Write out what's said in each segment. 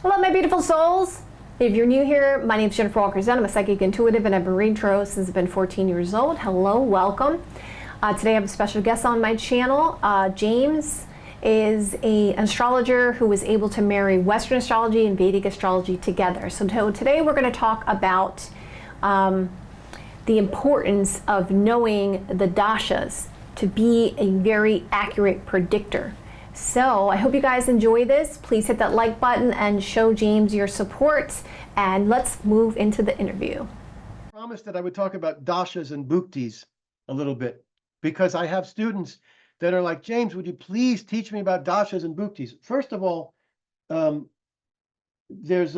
Hello, my beautiful souls. If you're new here, my name is Jennifer Walker-Zen. I'm a psychic intuitive, and I've been reading tarot since I've been 14 years old. Hello, welcome. Today I have a special guest on my channel. James is an astrologer who was able to marry Western astrology and Vedic astrology together. So today we're going to talk about the importance of knowing the dashas to be a very accurate predictor. So I hope you guys enjoy this. Please hit that like button and show James your support. And let's move into the interview. I promised that I would talk about dashas and bhuktis a little bit because I have students that are like, James, would you please teach me about dashas and bhuktis? First of all, there's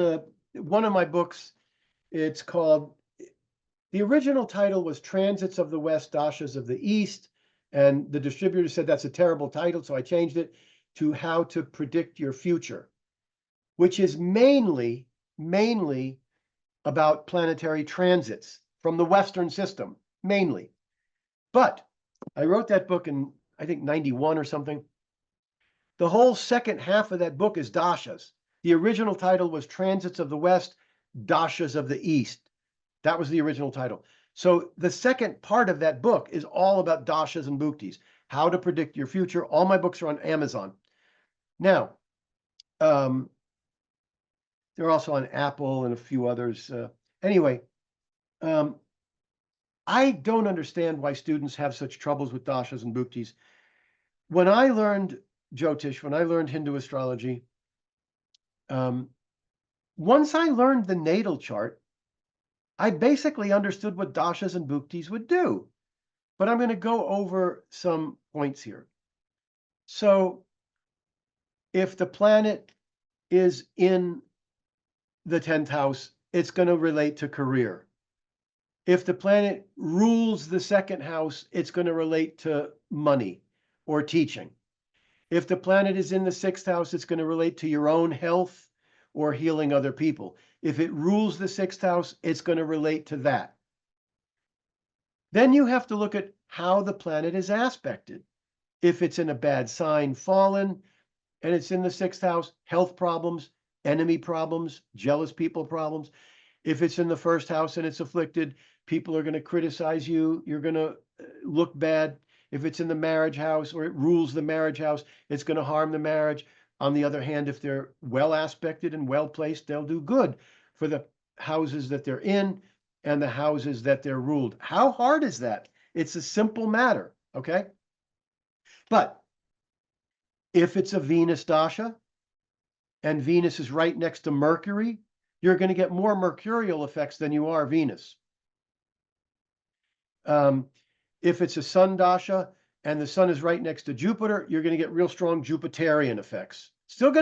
one of my books. It's called, the original title was Transits of the West, Dashas of the East. And the distributor said that's a terrible title, so I changed it to How to Predict Your Future, which is mainly about planetary transits from the Western system, mainly. But I wrote that book in, I think, 91 or something. The whole second half of that book is dashas. The original title was Transits of the West, Dashas of the East. That was the original title. So the second part of that book is all about dashas and bhuktis, how to predict your future. All my books are on Amazon. Now, they're also on Apple and a few others. Anyway, I don't understand why students have such troubles with dashas and bhuktis. When I learned Jyotish, when I learned Hindu astrology, once I learned the natal chart, I basically understood what dashas and bhuktis would do. But I'm going to go over some points here. So if the planet is in the 10th house, it's going to relate to career. If the planet rules the second house, it's going to relate to money or teaching. If the planet is in the 6th house, it's going to relate to your own health or healing other people. If it rules the 6th house, it's going to relate to that. Then you have to look at how the planet is aspected. If it's in a bad sign, fallen, and it's in the 6th house, health problems, enemy problems, jealous people problems. If it's in the 1st house and it's afflicted, people are going to criticize you. You're going to look bad. If it's in the marriage house or it rules the marriage house, it's going to harm the marriage. On the other hand, if they're well aspected and well placed, they'll do good for the houses that they're in and the houses that they're ruled. How hard is that? It's a simple matter, okay? But if it's a Venus dasha and Venus is right next to Mercury, you're going to get more mercurial effects than you are Venus. If it's a Sun dasha and the Sun is right next to Jupiter, you're going to get real strong Jupiterian effects. It's still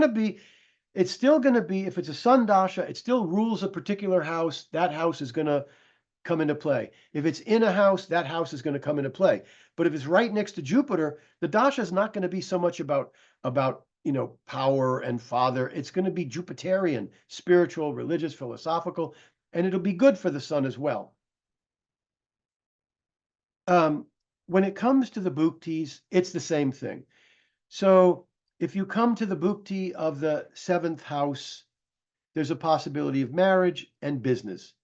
going to be, if it's a Sun dasha, it still rules a particular house. That house is going to come into play. If it's in a house, that house is going to come into play. But if it's right next to Jupiter, the dasha is not going to be so much about power and father. It's going to be Jupiterian, spiritual, religious, philosophical, and it'll be good for the Sun as well. When it comes to the bhuktis, it's the same thing. So if you come to the bhukti of the 7th house, there's a possibility of marriage and business.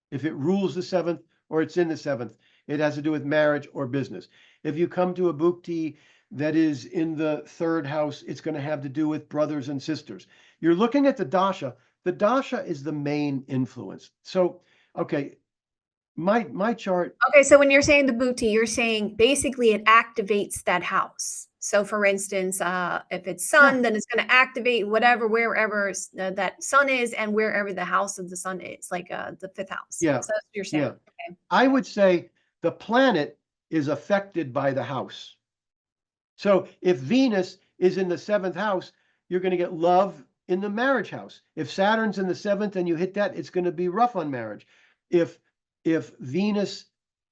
If it rules the 7th or it's in the 7th, it has to do with marriage or business. If you come to a bhukti that is in the 3rd house, it's going to have to do with brothers and sisters. You're looking at the dasha. The dasha is the main influence. So, okay, my chart. Okay, so when you're saying the bhukti, you're saying basically it activates that house. So for instance, if it's Sun, then it's going to activate wherever that Sun is and wherever the house of the Sun is, like the 5th house. Yeah. So that's what you're saying. Yeah. Okay. I would say the planet is affected by the house. So if Venus is in the 7th house, you're going to get love in the marriage house. If Saturn's in the 7th and you hit that, it's going to be rough on marriage. If Venus,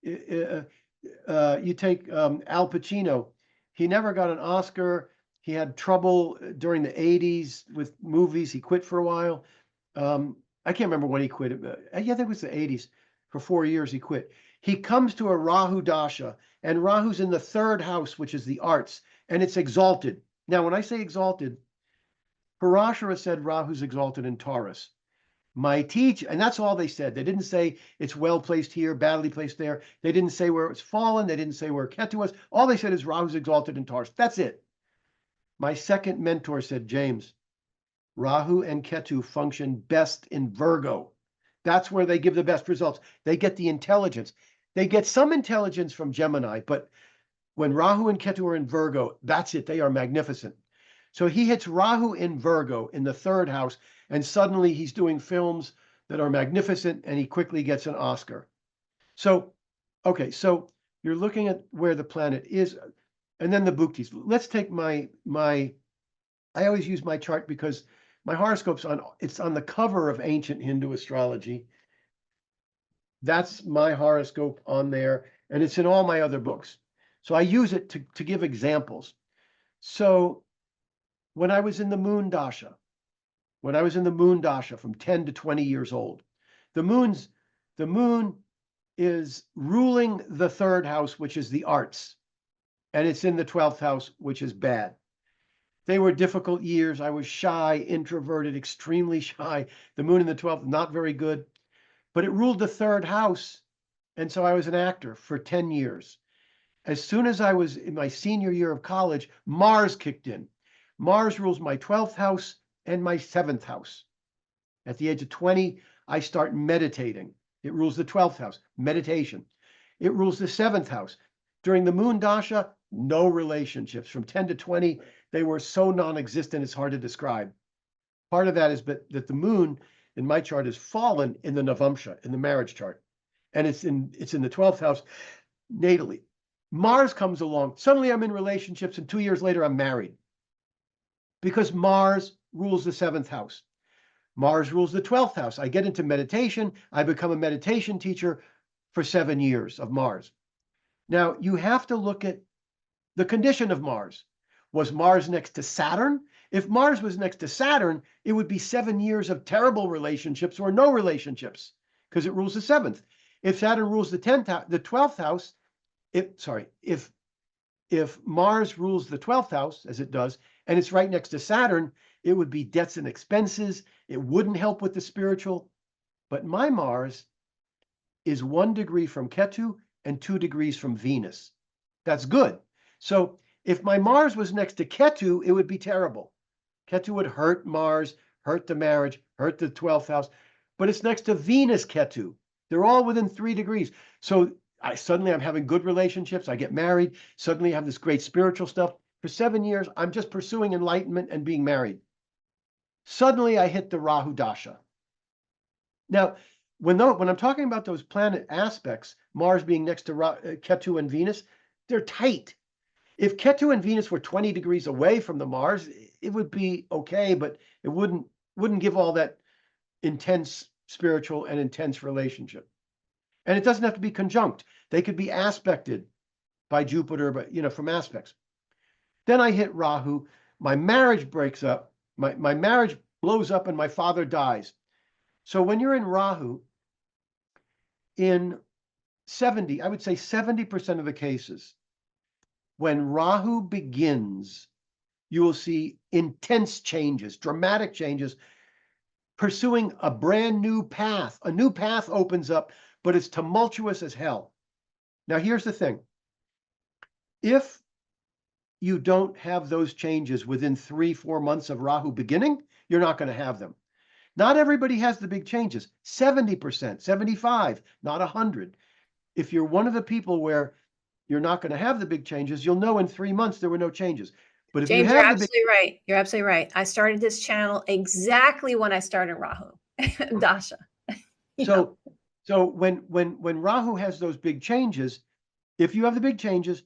you take Al Pacino, he never got an Oscar. He had trouble during the 80s with movies. He quit for a while. I can't remember when he quit. I think it was the 80s. For 4 years, he quit. He comes to a Rahu Dasha, and Rahu's in the 3rd house, which is the arts, and it's exalted. Now, when I say exalted, Parashara said Rahu's exalted in Taurus. My teacher, and that's all they said. They didn't say it's well placed here, badly placed there. They didn't say where it's fallen. They didn't say where Ketu was. All they said is Rahu's exalted in Taurus. That's it. My second mentor said, James, Rahu and Ketu function best in Virgo. That's where they give the best results. They get the intelligence. They get some intelligence from Gemini, but when Rahu and Ketu are in Virgo, that's it. They are magnificent. So he hits Rahu in Virgo in the third house, and suddenly he's doing films that are magnificent, and he quickly gets an Oscar. So, okay, so you're looking at where the planet is, and then the bhuktis. Let's take my I always use my chart because my horoscope's it's on the cover of Ancient Hindu Astrology. That's my horoscope on there, and it's in all my other books. So I use it to give examples. So when I was in the moon dasha, from 10 to 20 years old, the moon is ruling the third house, which is the arts, and it's in the 12th house, which is bad. They were difficult years. I was shy, introverted, extremely shy. The moon in the 12th, not very good, but it ruled the third house. And so I was an actor for 10 years. As soon as I was in my senior year of college, Mars kicked in. Mars rules my 12th house and my 7th house. At the age of 20, I start meditating. It rules the 12th house, meditation. It rules the 7th house. During the moon dasha, no relationships. From 10 to 20, they were so non-existent, it's hard to describe. Part of that is that the moon in my chart is fallen in the Navamsha, in the marriage chart. And it's in the 12th house natally. Mars comes along. Suddenly I'm in relationships, and 2 years later I'm married. Because Mars rules the 7th house. Mars rules the 12th house. I get into meditation. I become a meditation teacher for 7 years of Mars. Now, you have to look at the condition of Mars. Was Mars next to Saturn? If Mars was next to Saturn, it would be 7 years of terrible relationships or no relationships, because it rules the 7th. If Saturn rules the 12th house, if Mars rules the 12th house, as it does, and it's right next to Saturn, it would be debts and expenses. It wouldn't help with the spiritual. But my Mars is 1 degree from Ketu and 2 degrees from Venus. That's good. So if my Mars was next to Ketu, it would be terrible. Ketu would hurt Mars, hurt the marriage, hurt the 12th house. But it's next to Venus Ketu. They're all within 3 degrees. So suddenly I'm having good relationships. I get married. Suddenly I have this great spiritual stuff. For 7 years, I'm just pursuing enlightenment and being married. Suddenly I hit the Rahu Dasha. Now, when I'm talking about those planet aspects, Mars being next to Ketu and Venus, they're tight. If Ketu and Venus were 20 degrees away from the Mars, it would be okay, but it wouldn't give all that intense spiritual and intense relationship. And it doesn't have to be conjunct. They could be aspected by Jupiter, but from aspects. Then I hit Rahu. My marriage breaks up. My marriage blows up and my father dies. So when you're in Rahu, in 70, I would say 70% of the cases, when Rahu begins, you will see intense changes, dramatic changes, pursuing a brand new path. A new path opens up, but it's tumultuous as hell. Now, here's the thing. If you don't have those changes within 3-4 months of Rahu beginning, you're not going to have them. Not everybody has the big changes. 70%, 75, not 100. If you're one of the people where you're not going to have the big changes, you'll know in 3 months there were no changes. But if James, you you're have the absolutely right. You're absolutely right. I started this channel exactly when I started Rahu Dasha. So when Rahu has those big changes, if you have the big changes,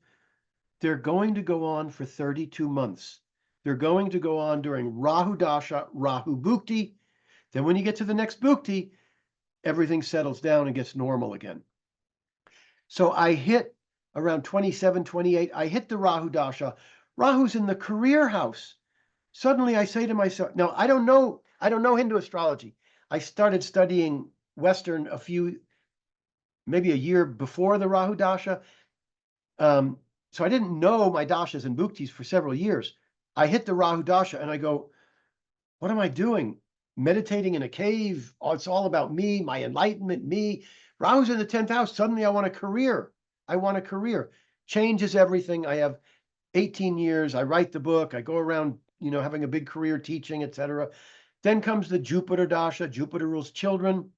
they're going to go on for 32 months. They're going to go on during Rahu Dasha, Rahu Bhukti. Then when you get to the next Bhukti, everything settles down and gets normal again. So I hit around 27, 28, I hit the Rahu Dasha. Rahu's in the career house. Suddenly I say to myself, now I don't know Hindu astrology. I started studying Western maybe a year before the Rahu Dasha. So I didn't know my dashas and bhuktis for several years. I hit the Rahu Dasha and I go, What am I doing? Meditating in a cave. Oh, it's all about me, my enlightenment, me. Rahu's in the 10th house. Suddenly I want a career. I want a career. Change is everything. I have 18 years. I write the book. I go around, having a big career teaching, etc. Then comes the Jupiter Dasha. Jupiter rules children.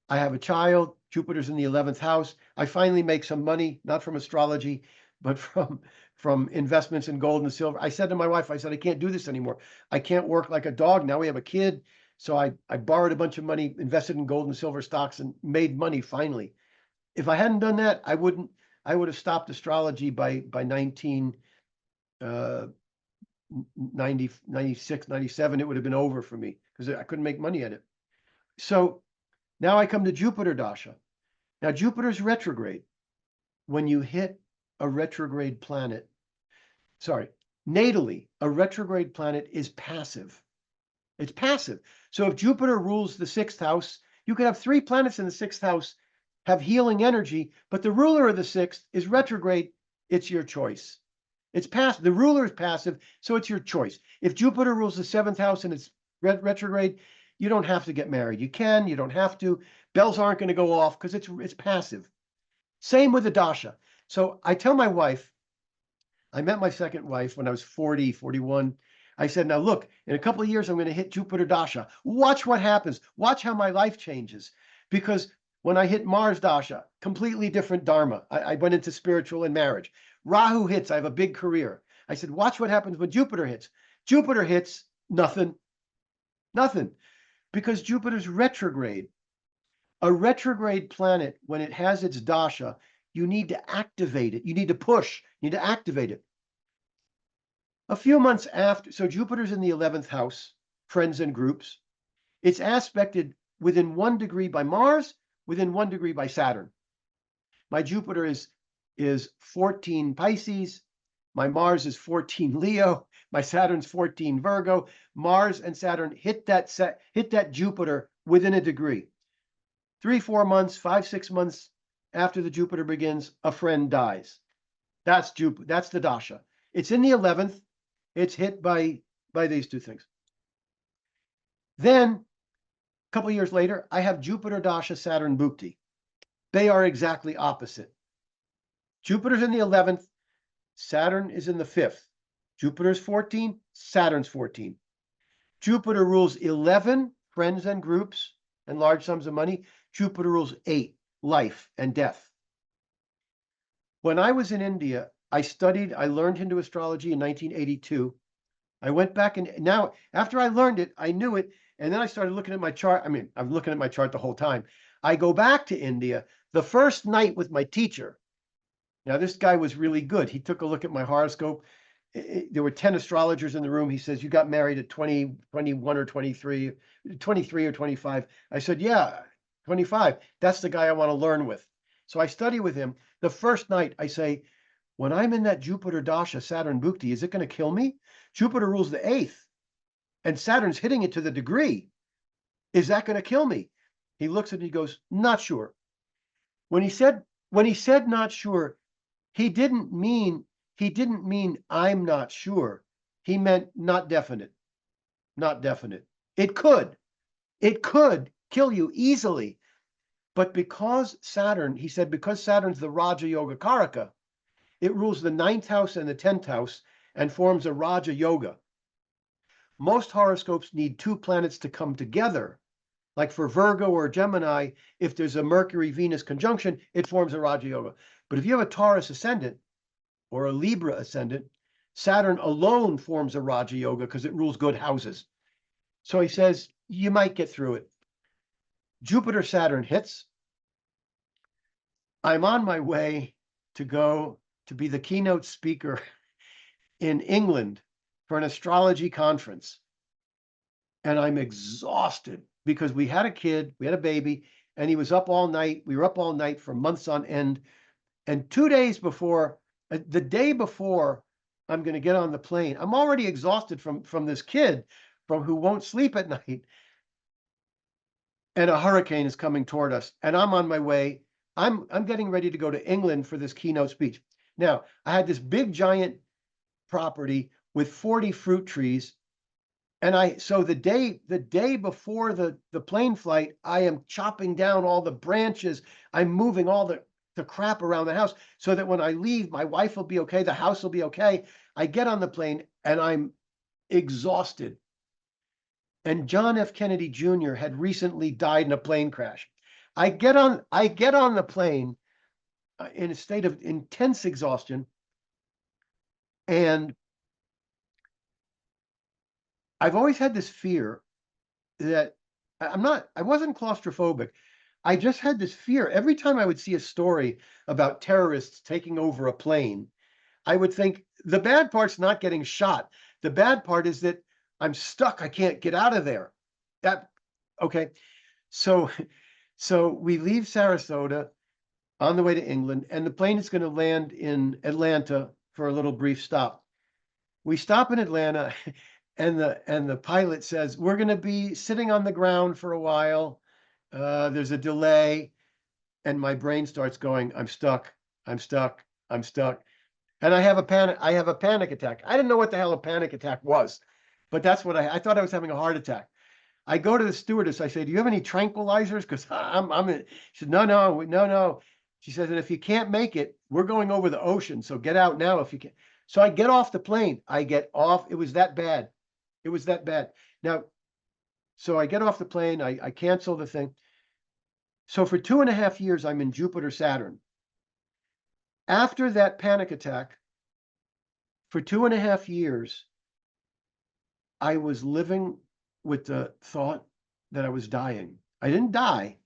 I have a child. Jupiter's in the 11th house. I finally make some money, not from astrology, but from investments in gold and silver. I said to my wife, I said, I can't do this anymore. I can't work like a dog. Now we have a kid. So I borrowed a bunch of money, invested in gold and silver stocks, and made money finally. If I hadn't done that, I would have stopped astrology by 96, 97. It would have been over for me because I couldn't make money at it. So now I come to Jupiter Dasha. Now Jupiter's retrograde. When you hit a retrograde planet, natally, a retrograde planet is passive. It's passive. So if Jupiter rules the 6th house, you could have 3 planets in the 6th house have healing energy, but the ruler of the 6th is retrograde. It's your choice. It's passive. The ruler is passive, so it's your choice. If Jupiter rules the 7th house and it's retrograde, you don't have to get married. You can, you don't have to. Bells aren't going to go off because it's passive. Same with the dasha. So I tell my wife, I met my second wife when I was 40, 41. I said, now look, in a couple of years, I'm going to hit Jupiter Dasha. Watch what happens. Watch how my life changes. Because when I hit Mars Dasha, completely different dharma. I went into spiritual and marriage. Rahu hits, I have a big career. I said, watch what happens when Jupiter hits. Jupiter hits, nothing. Nothing. Because Jupiter's retrograde. A retrograde planet, when it has its dasha, you need to activate it. You need to push. You need to activate it. A few months after, so Jupiter's in the 11th house, friends and groups. It's aspected within 1 degree by Mars, within 1 degree by Saturn. My Jupiter is 14 Pisces. My Mars is 14 Leo. My Saturn's 14 Virgo. Mars and Saturn hit that Jupiter within a degree. 3-4 months, 5-6 months after the Jupiter begins, a friend dies. That's Jupiter. That's the dasha. It's in the 11th. It's hit by these 2 things. Then, a couple of years later, I have Jupiter Dasha, Saturn Bhukti. They are exactly opposite. Jupiter's in the 11th. Saturn is in the 5th. Jupiter's 14. Saturn's 14. Jupiter rules 11, friends and groups, and large sums of money. Jupiter rules 8, life and death. When I was in India, I learned Hindu astrology in 1982. I went back and now, after I learned it, I knew it. And then I started looking at my chart. I mean, I'm looking at my chart the whole time. I go back to India the first night with my teacher. Now, this guy was really good. He took a look at my horoscope. There were 10 astrologers in the room. He says, you got married at 20, 21 or 23 or 25. I said, yeah, 25. That's the guy I want to learn with. So I study with him. The first night I say, when I'm in that Jupiter Dasha, Saturn Bhukti, is it going to kill me? Jupiter rules the 8th, and Saturn's hitting it to the degree. Is that going to kill me? He looks at it and he goes, not sure. When he said not sure, he didn't mean I'm not sure. He meant not definite. Not definite. It could kill you easily. But because Saturn, he said, because Saturn's the Raja Yoga Karaka, it rules the 9th house and the 10th house and forms a Raja Yoga. Most horoscopes need 2 planets to come together. Like for Virgo or Gemini, if there's a Mercury-Venus conjunction, it forms a Raja Yoga. But if you have a Taurus ascendant or a Libra ascendant, Saturn alone forms a Raja Yoga because it rules good houses. So he says, you might get through it. Jupiter Saturn hits. I'm on my way to go to be the keynote speaker in England for an astrology conference. And I'm exhausted because we had a kid, we had a baby, and he was up all night. We were up all night for months on end. And 2 days before, the day before I'm going to get on the plane, I'm already exhausted from this kid who won't sleep at night. And a hurricane is coming toward us, and I'm on my way. I'm getting ready to go to England for this keynote speech. Now, I had this big giant property with 40 fruit trees, And so the day before the plane flight, I am chopping down all the branches. I'm moving all the crap around the house so that when I leave, my wife will be okay, the house will be okay. I get on the plane and I'm exhausted. And John F. Kennedy Jr. had recently died in a plane crash. I get on the plane in a state of intense exhaustion, and I've always had this fear that I wasn't claustrophobic. I just had this fear. Every time I would see a story about terrorists taking over a plane, I would think the bad part's not getting shot. The bad part is that I'm stuck. I can't get out of there. Okay. So we leave Sarasota on the way to England, and the plane is going to land in Atlanta for a little brief stop. We stop in Atlanta, and the pilot says, we're going to be sitting on the ground for a while. There's a delay, and my brain starts going, I'm stuck. And I have a panic attack. I didn't know what the hell a panic attack was, but that's what I thought I was having a heart attack. I go to the stewardess. I say, do you have any tranquilizers? Because she said, no. She says, and if you can't make it, we're going over the ocean. So get out now if you can. So I get off the plane. I get off. It was that bad. Now, so I get off the plane. I cancel the thing. So for 2.5 years, I'm in Jupiter, Saturn. After that panic attack, for 2.5 years, I was living with the thought that I was dying. I didn't die.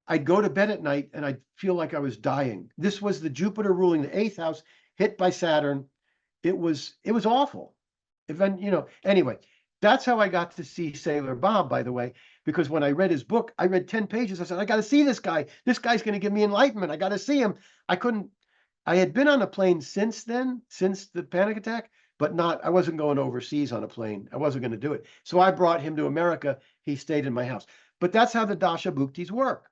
I'd go to bed at night and I'd feel like I was dying. This was the Jupiter ruling the 8th house, hit by Saturn. It was awful. Anyway, that's how I got to see Sailor Bob, by the way, because when I read his book, I read 10 pages. I said, I got to see this guy. This guy's going to give me enlightenment. I got to see him. I had been on a plane since then, since the panic attack, but I wasn't going overseas on a plane. I wasn't going to do it. So I brought him to America. He stayed in my house. But that's how the Dasha Bhuktis work.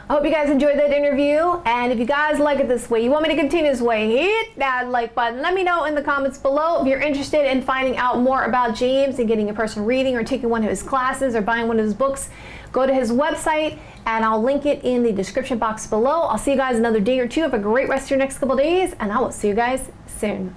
I hope you guys enjoyed that interview, and if you guys like it this way, you want me to continue this way, hit that like button. Let me know in the comments below if you're interested in finding out more about James and getting a personal reading or taking one of his classes or buying one of his books. Go to his website, and I'll link it in the description box below. I'll see you guys another day or two. Have a great rest of your next couple days, and I will see you guys soon.